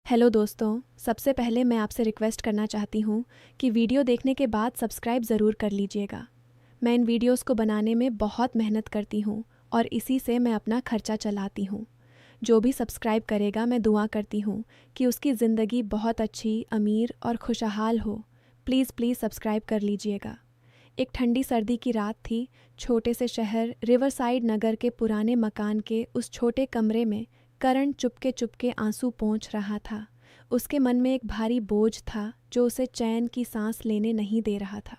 Hello दोस्तों, सबसे पहले मैं आपसे रिक्वेस्ट करना चाहती हूँ कि वीडियो देखने के बाद सब्सक्राइब ज़रूर कर लीजिएगा। मैं इन वीडियोस को बनाने में बहुत मेहनत करती हूँ और इसी से मैं अपना खर्चा चलाती हूँ। जो भी सब्सक्राइब करेगा मैं दुआ करती हूँ कि उसकी ज़िंदगी बहुत अच्छी, अमीर और खुशहाल हो। प्लीज़ प्लीज़ सब्सक्राइब कर लीजिएगा। एक ठंडी सर्दी की रात थी। छोटे से शहर रिवरसाइड नगर के पुराने मकान के उस छोटे कमरे में करण चुपके चुपके आंसू पोंछ रहा था। उसके मन में एक भारी बोझ था जो उसे चैन की सांस लेने नहीं दे रहा था।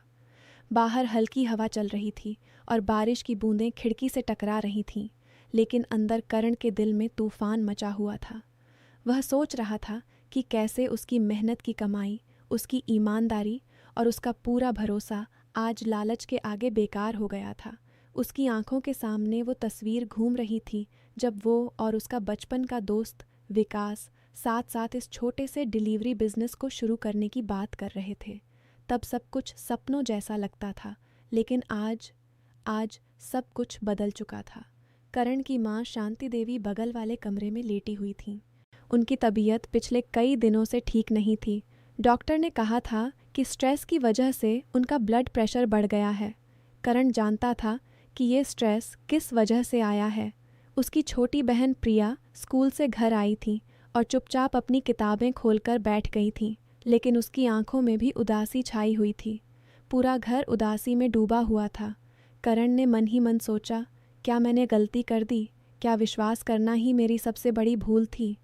बाहर हल्की हवा चल रही थी और बारिश की बूंदें खिड़की से टकरा रही थीं, लेकिन अंदर करण के दिल में तूफान मचा हुआ था। वह सोच रहा था कि कैसे उसकी मेहनत की कमाई, उसकी ईमानदारी और उसका पूरा भरोसा आज लालच के आगे बेकार हो गया था। उसकी आंखों के सामने वो तस्वीर घूम रही थी जब वो और उसका बचपन का दोस्त विकास साथ साथ इस छोटे से डिलीवरी बिजनेस को शुरू करने की बात कर रहे थे। तब सब कुछ सपनों जैसा लगता था, लेकिन आज आज सब कुछ बदल चुका था। करण की माँ शांति देवी बगल वाले कमरे में लेटी हुई थीं। उनकी तबीयत पिछले कई दिनों से ठीक नहीं थी। डॉक्टर ने कहा था कि स्ट्रेस की वजह से उनका ब्लड प्रेशर बढ़ गया है। करण जानता था कि ये स्ट्रेस किस वजह से आया है। उसकी छोटी बहन प्रिया स्कूल से घर आई थी और चुपचाप अपनी किताबें खोलकर बैठ गई थी, लेकिन उसकी आंखों में भी उदासी छाई हुई थी। पूरा घर उदासी में डूबा हुआ था। करण ने मन ही मन सोचा, क्या मैंने गलती कर दी? क्या विश्वास करना ही मेरी सबसे बड़ी भूल थी?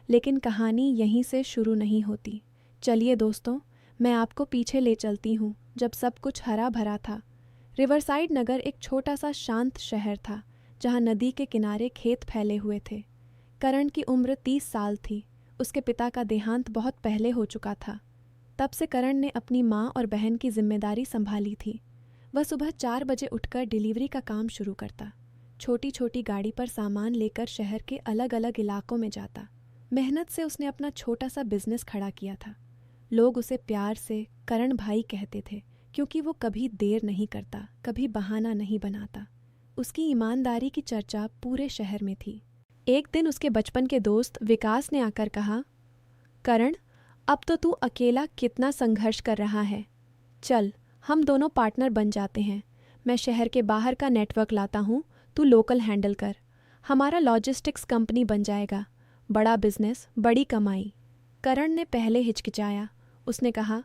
लेकिन कहानी यहीं से शुरू नहीं होती। चलिए दोस्तों, मैं आपको पीछे ले चलती हूँ जब सब कुछ हरा भरा था। रिवरसाइड नगर एक छोटा सा शांत शहर था जहाँ नदी के किनारे खेत फैले हुए थे। करण की उम्र 30 साल थी। उसके पिता का देहांत बहुत पहले हो चुका था। तब से करण ने अपनी माँ और बहन की जिम्मेदारी संभाली थी। वह सुबह 4 बजे उठकर डिलीवरी का काम शुरू करता। छोटी छोटी गाड़ी पर सामान लेकर शहर के अलग अलग इलाकों में जाता। मेहनत से उसने अपना छोटा सा बिजनेस खड़ा किया था। लोग उसे प्यार से करण भाई कहते थे, क्योंकि वो कभी देर नहीं करता, कभी बहाना नहीं बनाता। उसकी ईमानदारी की चर्चा पूरे शहर में थी। एक दिन उसके बचपन के दोस्त विकास ने आकर कहा, करण, अब तो तू अकेला कितना संघर्ष कर रहा है। चल, हम दोनों पार्टनर बन जाते हैं। मैं शहर के बाहर का नेटवर्क लाता हूँ, तू लोकल हैंडल कर। हमारा लॉजिस्टिक्स कंपनी बन जाएगा। बड़ा बिजनेस, बड़ी कमाई। करण ने पहले हिचकिचाया। उसने कहा,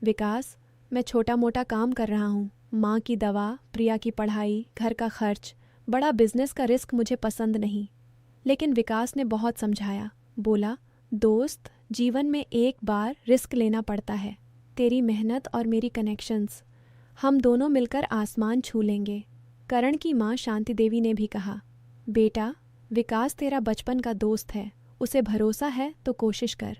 विकास, मैं छोटा मोटा काम कर रहा हूँ। माँ की दवा, प्रिया की पढ़ाई, घर का खर्च। बड़ा बिजनेस का रिस्क मुझे पसंद नहीं। लेकिन विकास ने बहुत समझाया। बोला, दोस्त, जीवन में एक बार रिस्क लेना पड़ता है। तेरी मेहनत और मेरी कनेक्शंस, हम दोनों मिलकर आसमान छू लेंगे। करण की माँ शांति देवी ने भी कहा, बेटा, विकास तेरा बचपन का दोस्त है। उसे भरोसा है तो कोशिश कर,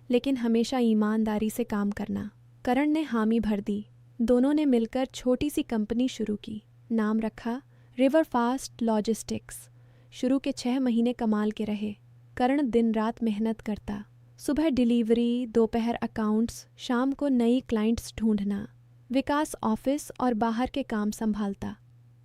लेकिन हमेशा ईमानदारी से काम करना। करण ने हामी भर दी। दोनों ने मिलकर छोटी सी कंपनी शुरू की। नाम रखा रिवर फास्ट लॉजिस्टिक्स। शुरू के 6 महीने कमाल के रहे। करण दिन रात मेहनत करता। सुबह डिलीवरी, दोपहर अकाउंट्स, शाम को नई क्लाइंट्स ढूंढना। विकास ऑफिस और बाहर के काम संभालता।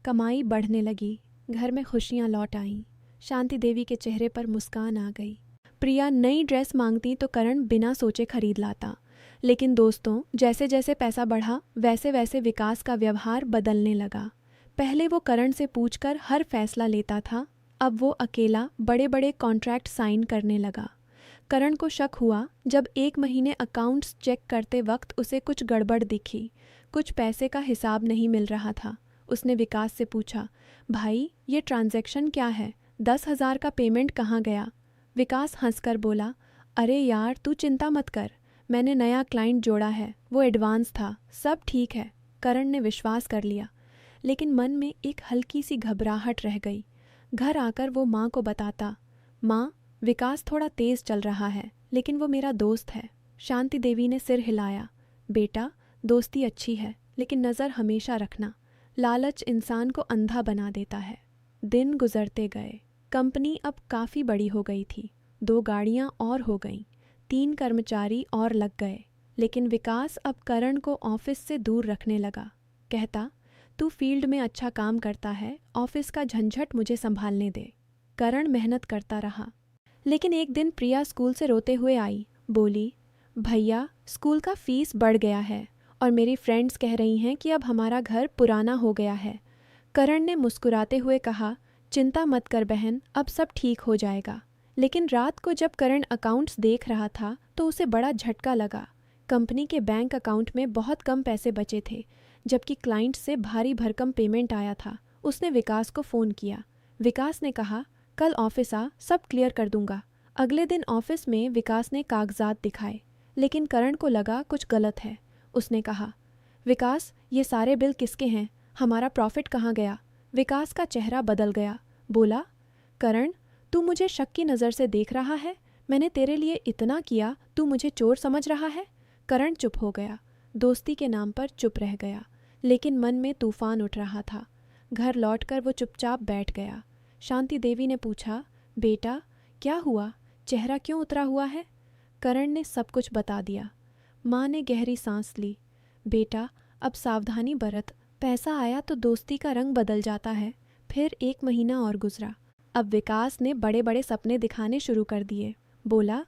कमाई बढ़ने लगी। घर में खुशियां लौट आईं। शांति देवी के चेहरे पर मुस्कान आ गई। प्रिया नई ड्रेस मांगती तो करण बिना सोचे खरीद लाता। लेकिन दोस्तों, जैसे जैसे पैसा बढ़ा वैसे वैसे विकास का व्यवहार बदलने लगा। पहले वो करण से पूछकर हर फैसला लेता था। अब वो अकेला बड़े बड़े कॉन्ट्रैक्ट साइन करने लगा। करण को शक हुआ जब 1 महीने अकाउंट्स चेक करते वक्त उसे कुछ गड़बड़ दिखी। कुछ पैसे का हिसाब नहीं मिल रहा था। उसने विकास से पूछा, भाई, ये ट्रांजैक्शन क्या है? 10,000 का पेमेंट कहाँ गया? विकास हंसकर बोला, अरे यार, तू चिंता मत कर। मैंने नया क्लाइंट जोड़ा है, वो एडवांस था, सब ठीक है। करण ने विश्वास कर लिया, लेकिन मन में एक हल्की सी घबराहट रह गई। घर आकर वो माँ को बताता, माँ, विकास थोड़ा तेज चल रहा है, लेकिन वो मेरा दोस्त है। शांति देवी ने सिर हिलाया, बेटा, दोस्ती अच्छी है, लेकिन नज़र हमेशा रखना। लालच इंसान को अंधा बना देता है। दिन गुजरते गए। कंपनी अब काफ़ी बड़ी हो गई थी। 2 गाड़ियाँ और हो गईं। 3 कर्मचारी और लग गए। लेकिन विकास अब करण को ऑफिस से दूर रखने लगा। कहता, तू फील्ड में अच्छा काम करता है, ऑफिस का झंझट मुझे संभालने दे। करण मेहनत करता रहा। लेकिन एक दिन प्रिया स्कूल से रोते हुए आई। बोली, भैया स्कूल का फीस बढ़ गया है और मेरी फ्रेंड्स कह रही हैं कि अब हमारा घर पुराना हो गया है। करण ने मुस्कुराते हुए कहा, चिंता मत कर बहन, अब सब ठीक हो जाएगा। लेकिन रात को जब करण अकाउंट्स देख रहा था तो उसे बड़ा झटका लगा। कंपनी के बैंक अकाउंट में बहुत कम पैसे बचे थे, जबकि क्लाइंट से भारी भरकम पेमेंट आया था। उसने विकास को फ़ोन किया। विकास ने कहा, कल ऑफिस आ, सब क्लियर कर दूंगा। अगले दिन ऑफिस में विकास ने कागजात दिखाए, लेकिन करण को लगा कुछ गलत है। उसने कहा, विकास ये सारे बिल किसके हैं? हमारा प्रॉफिट कहाँ गया? विकास का चेहरा बदल गया। बोला, करण तू मुझे शक की नज़र से देख रहा है? मैंने तेरे लिए इतना किया, तू मुझे चोर समझ रहा है? करण चुप हो गया। दोस्ती के नाम पर चुप रह गया, लेकिन मन में तूफान उठ रहा था। घर लौटकर वो चुपचाप बैठ गया। शांति देवी ने पूछा, बेटा क्या हुआ? चेहरा क्यों उतरा हुआ है? करण ने सब कुछ बता दिया। माँ ने गहरी सांस ली। बेटा अब सावधानी बरत, पैसा आया तो दोस्ती का रंग बदल जाता है। फिर 1 महीना और गुजरा। अब विकास ने बड़े बड़े सपने दिखाने शुरू कर दिए। बोला,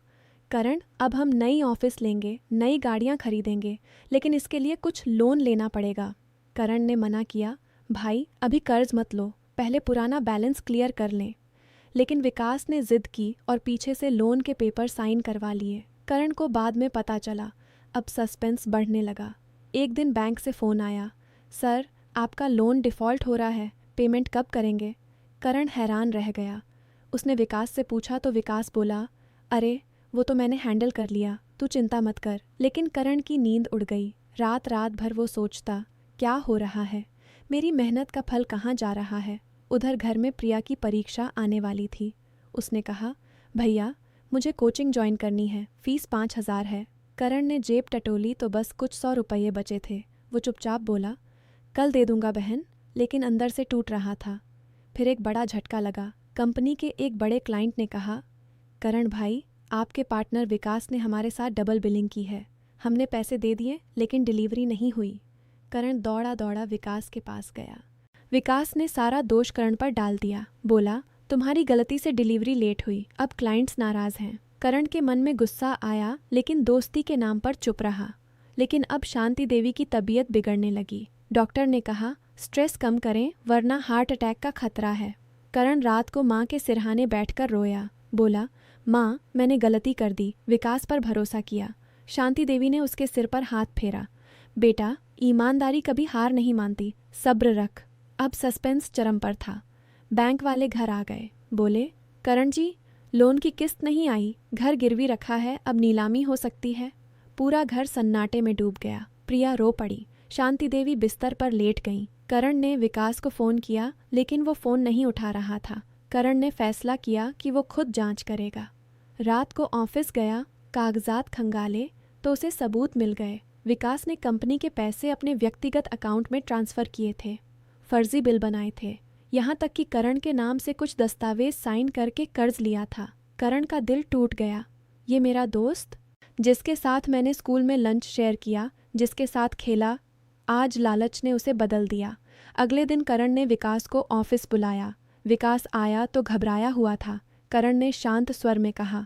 करण अब हम नई ऑफिस लेंगे, नई गाड़ियाँ खरीदेंगे, लेकिन इसके लिए कुछ लोन लेना पड़ेगा। करण ने मना किया, भाई अभी कर्ज मत लो, पहले पुराना बैलेंस क्लियर कर लें। लेकिन विकास ने जिद की और पीछे से लोन के पेपर साइन करवा लिए। करण को बाद में पता चला। अब सस्पेंस बढ़ने लगा। एक दिन बैंक से फ़ोन आया, सर आपका लोन डिफ़ॉल्ट हो रहा है, पेमेंट कब करेंगे? करण हैरान रह गया। उसने विकास से पूछा तो विकास बोला, अरे वो तो मैंने हैंडल कर लिया, तू चिंता मत कर। लेकिन करण की नींद उड़ गई। रात रात भर वो सोचता, क्या हो रहा है? मेरी मेहनत का फल कहाँ जा रहा है? उधर घर में प्रिया की परीक्षा आने वाली थी। उसने कहा, भैया मुझे कोचिंग ज्वाइन करनी है, फ़ीस 5,000 है। करण ने जेब टटोली तो बस कुछ 100 रुपये बचे थे। वो चुपचाप बोला, कल दे दूंगा बहन, लेकिन अंदर से टूट रहा था। फिर एक बड़ा झटका लगा। कंपनी के एक बड़े क्लाइंट ने कहा, करण भाई आपके पार्टनर विकास ने हमारे साथ डबल बिलिंग की है। हमने पैसे दे दिए लेकिन डिलीवरी नहीं हुई। करण दौड़ा दौड़ा विकास के पास गया। विकास ने सारा दोष करण पर डाल दिया। बोला, तुम्हारी गलती से डिलीवरी लेट हुई, अब क्लाइंट्स नाराज़ हैं। करण के मन में गुस्सा आया, लेकिन दोस्ती के नाम पर चुप रहा। लेकिन अब शांति देवी की तबीयत बिगड़ने लगी। डॉक्टर ने कहा, स्ट्रेस कम करें वरना हार्ट अटैक का खतरा है। करण रात को माँ के सिरहाने बैठकर रोया। बोला, माँ मैंने गलती कर दी, विकास पर भरोसा किया। शांति देवी ने उसके सिर पर हाथ फेरा। बेटा ईमानदारी कभी हार नहीं मानती, सब्र रख। अब सस्पेंस चरम पर था। बैंक वाले घर आ गए। बोले, करण जी लोन की किस्त नहीं आई, घर गिरवी रखा है, अब नीलामी हो सकती है। पूरा घर सन्नाटे में डूब गया। प्रिया रो पड़ी। शांति देवी बिस्तर पर लेट गईं। करण ने विकास को फ़ोन किया, लेकिन वो फ़ोन नहीं उठा रहा था। करण ने फैसला किया कि वो खुद जांच करेगा। रात को ऑफिस गया, कागजात खंगाले तो उसे सबूत मिल गए। विकास ने कंपनी के पैसे अपने व्यक्तिगत अकाउंट में ट्रांसफ़र किए थे, फर्जी बिल बनाए थे, यहाँ तक कि करण के नाम से कुछ दस्तावेज साइन करके कर्ज लिया था। करण का दिल टूट गया। ये मेरा दोस्त, जिसके साथ मैंने स्कूल में लंच शेयर किया, जिसके साथ खेला, आज लालच ने उसे बदल दिया। अगले दिन करण ने विकास को ऑफिस बुलाया। विकास आया तो घबराया हुआ था। करण ने शांत स्वर में कहा,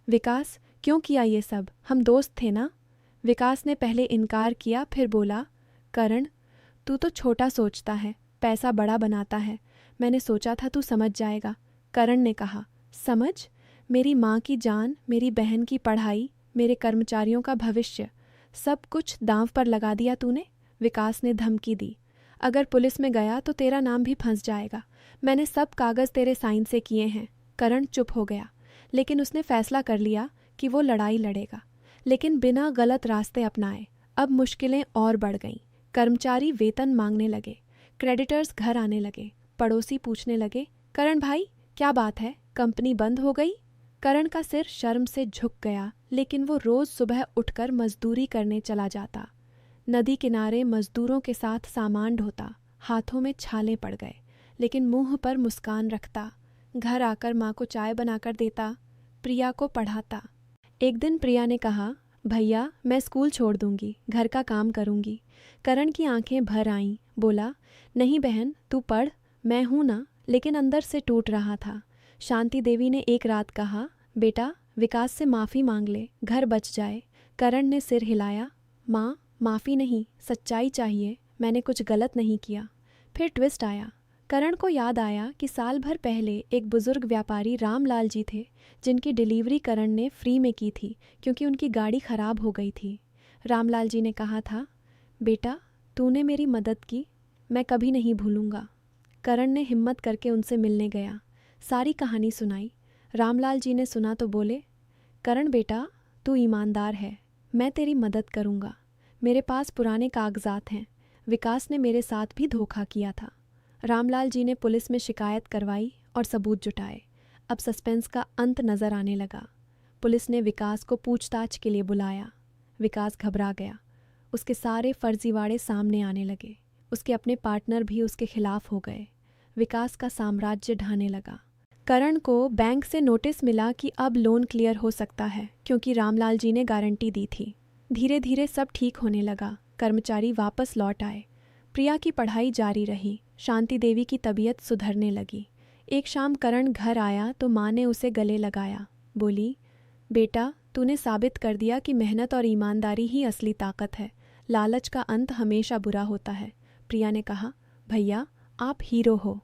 विकास क्यों किया ये सब? हम दोस्त थे ना? विकास ने पहले इनकार किया, फिर बोला, करण तू तो छोटा सोचता है, पैसा बड़ा बनाता है। मैंने सोचा था तू समझ जाएगा। करण ने कहा, समझ? मेरी माँ की जान, मेरी बहन की पढ़ाई, मेरे कर्मचारियों का भविष्य, सब कुछ दांव पर लगा दिया तूने। विकास ने धमकी दी, अगर पुलिस में गया तो तेरा नाम भी फंस जाएगा। मैंने सब कागज़ तेरे साइन से किए हैं। करण चुप हो गया, लेकिन उसने फैसला कर लिया कि वो लड़ाई लड़ेगा, लेकिन बिना गलत रास्ते अपनाए। अब मुश्किलें और बढ़ गईं। कर्मचारी वेतन मांगने लगे, क्रेडिटर्स घर आने लगे, पड़ोसी पूछने लगे, करण भाई क्या बात है, कंपनी बंद हो गई? करण का सिर शर्म से झुक गया, लेकिन वो रोज़ सुबह उठकर मजदूरी करने चला जाता। नदी किनारे मजदूरों के साथ सामान ढोता, हाथों में छाले पड़ गए, लेकिन मुंह पर मुस्कान रखता। घर आकर माँ को चाय बनाकर देता, प्रिया को पढ़ाता। एक दिन प्रिया ने कहा, भैया मैं स्कूल छोड़ दूंगी, घर का काम करूंगी। करण की आंखें भर आईं। बोला, नहीं बहन तू पढ़, मैं हूं ना। लेकिन अंदर से टूट रहा था। शांति देवी ने एक रात कहा, बेटा विकास से माफ़ी मांग ले, घर बच जाए। करण ने सिर हिलाया। माँ, माफ़ी नहीं, सच्चाई चाहिए, मैंने कुछ गलत नहीं किया। फिर ट्विस्ट आया। करण को याद आया कि साल भर पहले एक बुज़ुर्ग व्यापारी रामलाल जी थे, जिनकी डिलीवरी करण ने फ्री में की थी क्योंकि उनकी गाड़ी ख़राब हो गई थी। रामलाल जी ने कहा था, बेटा, तूने मेरी मदद की, मैं कभी नहीं भूलूंगा। करण ने हिम्मत करके उनसे मिलने गया, सारी कहानी सुनाई। रामलाल जी ने सुना तो बोले, करण बेटा, तू ईमानदार है, मैं तेरी मदद करूंगा। मेरे पास पुराने कागजात हैं, विकास ने मेरे साथ भी धोखा किया था। रामलाल जी ने पुलिस में शिकायत करवाई और सबूत जुटाए। अब सस्पेंस का अंत नज़र आने लगा। पुलिस ने विकास को पूछताछ के लिए बुलाया। विकास घबरा गया। उसके सारे फर्जीवाड़े सामने आने लगे। उसके अपने पार्टनर भी उसके खिलाफ हो गए। विकास का साम्राज्य ढहने लगा। करण को बैंक से नोटिस मिला कि अब लोन क्लियर हो सकता है क्योंकि रामलाल जी ने गारंटी दी थी। धीरे धीरे सब ठीक होने लगा। कर्मचारी वापस लौट आए। प्रिया की पढ़ाई जारी रही। शांति देवी की तबीयत सुधरने लगी। एक शाम करण घर आया तो माँ ने उसे गले लगाया। बोली, बेटा, तूने साबित कर दिया कि मेहनत और ईमानदारी ही असली ताकत है। लालच का अंत हमेशा बुरा होता है। प्रिया ने कहा, भैया, आप हीरो हो।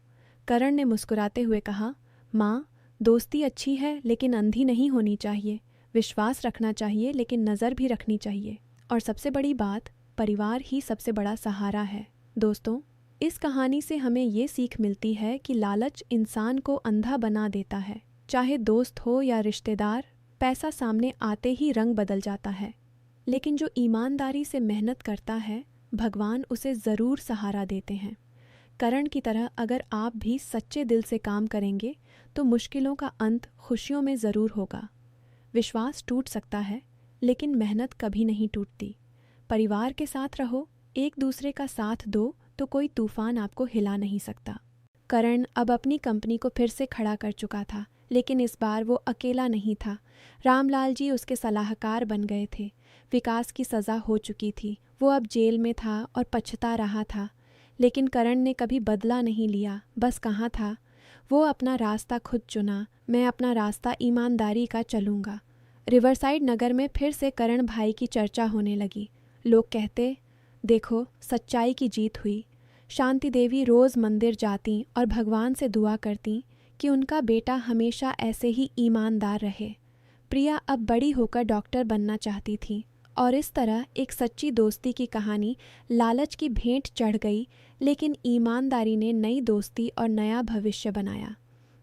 करण ने मुस्कुराते हुए कहा, माँ, दोस्ती अच्छी है लेकिन अंधी नहीं होनी चाहिए। विश्वास रखना चाहिए लेकिन नज़र भी रखनी चाहिए। और सबसे बड़ी बात, परिवार ही सबसे बड़ा सहारा है। दोस्तों, इस कहानी से हमें ये सीख मिलती है कि लालच इंसान को अंधा बना देता है। चाहे दोस्त हो या रिश्तेदार, पैसा सामने आते ही रंग बदल जाता है। लेकिन जो ईमानदारी से मेहनत करता है, भगवान उसे ज़रूर सहारा देते हैं। करण की तरह अगर आप भी सच्चे दिल से काम करेंगे तो मुश्किलों का अंत खुशियों में ज़रूर होगा। विश्वास टूट सकता है लेकिन मेहनत कभी नहीं टूटती। परिवार के साथ रहो, एक दूसरे का साथ दो तो कोई तूफान आपको हिला नहीं सकता। करण अब अपनी कंपनी को फिर से खड़ा कर चुका था, लेकिन इस बार वो अकेला नहीं था। रामलाल जी उसके सलाहकार बन गए थे। विकास की सज़ा हो चुकी थी, वो अब जेल में था और पछता रहा था। लेकिन करण ने कभी बदला नहीं लिया, बस कहा था, वो अपना रास्ता खुद चुना, मैं अपना रास्ता ईमानदारी का चलूँगा। रिवरसाइड नगर में फिर से करण भाई की चर्चा होने लगी। लोग कहते, देखो, सच्चाई की जीत हुई। शांति देवी रोज़ मंदिर जाती और भगवान से दुआ करती कि उनका बेटा हमेशा ऐसे ही ईमानदार रहे। प्रिया अब बड़ी होकर डॉक्टर बनना चाहती थी और इस तरह एक सच्ची दोस्ती की कहानी लालच की भेंट चढ़ गई, लेकिन ईमानदारी ने नई दोस्ती और नया भविष्य बनाया।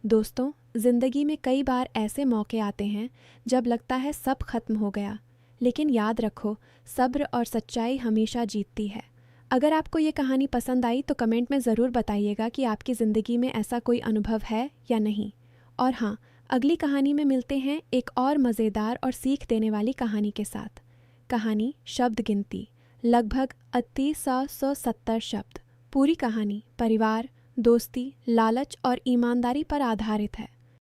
दोस्तों, ज़िंदगी में कई बार ऐसे मौके आते हैं जब लगता है सब खत्म हो गया, लेकिन याद रखो, सब्र और सच्चाई हमेशा जीतती है। अगर आपको ये कहानी पसंद आई तो कमेंट में ज़रूर बताइएगा कि आपकी ज़िंदगी में ऐसा कोई अनुभव है या नहीं। और हाँ, अगली कहानी में मिलते हैं एक और मज़ेदार और सीख देने वाली कहानी के साथ। कहानी शब्द गिनती, लगभग 3870 शब्द। पूरी कहानी परिवार, दोस्ती, लालच और ईमानदारी पर आधारित है।